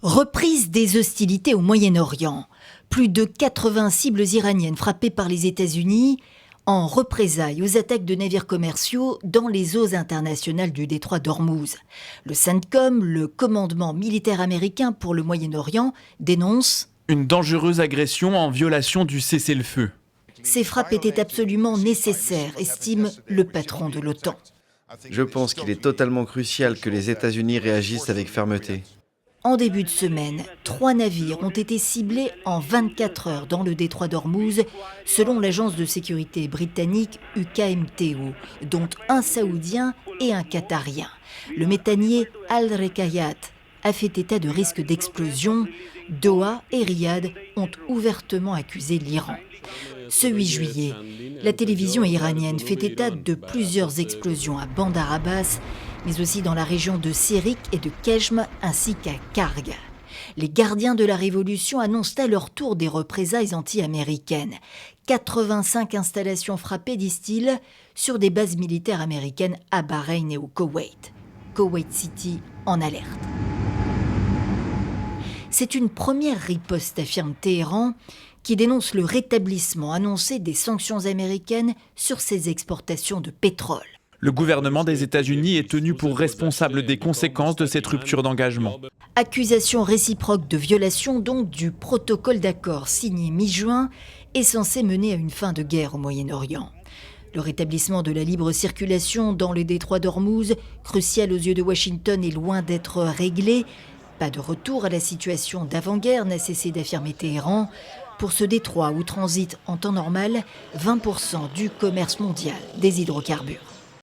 Reprise des hostilités au Moyen-Orient. Plus de 80 cibles iraniennes frappées par les États-Unis en représailles aux attaques de navires commerciaux dans les eaux internationales du détroit d'Ormuz. Le CENTCOM, le commandement militaire américain pour le Moyen-Orient, dénonce une dangereuse agression en violation du cessez-le-feu. Ces frappes étaient absolument nécessaires, estime le patron de l'OTAN. Je pense qu'il est totalement crucial que les États-Unis réagissent avec fermeté. En début de semaine, 3 navires ont été ciblés en 24 heures dans le détroit d'Ormuz, selon l'agence de sécurité britannique UKMTO, dont un saoudien et un qatarien. Le méthanier Al-Rekayat a fait état de risques d'explosion. Doha et Riyad ont ouvertement accusé l'Iran. Ce 8 juillet, la télévision iranienne fait état de plusieurs explosions à Bandar Abbas, mais aussi dans la région de Sirik et de Kejm, ainsi qu'à Karg. Les gardiens de la Révolution annoncent à leur tour des représailles anti-américaines. 85 installations frappées, disent-ils, sur des bases militaires américaines à Bahreïn et au Koweït. Koweït City en alerte. C'est une première riposte, affirme Téhéran, qui dénonce le rétablissement annoncé des sanctions américaines sur ses exportations de pétrole. Le gouvernement des États-Unis est tenu pour responsable des conséquences de cette rupture d'engagement. Accusation réciproque de violation donc du protocole d'accord signé mi-juin est censé mener à une fin de guerre au Moyen-Orient. Le rétablissement de la libre circulation dans le détroit d'Ormuz, crucial aux yeux de Washington, est loin d'être réglé. Pas de retour à la situation d'avant-guerre, n'a cessé d'affirmer Téhéran. Pour ce détroit où transite en temps normal 20% du commerce mondial des hydrocarbures.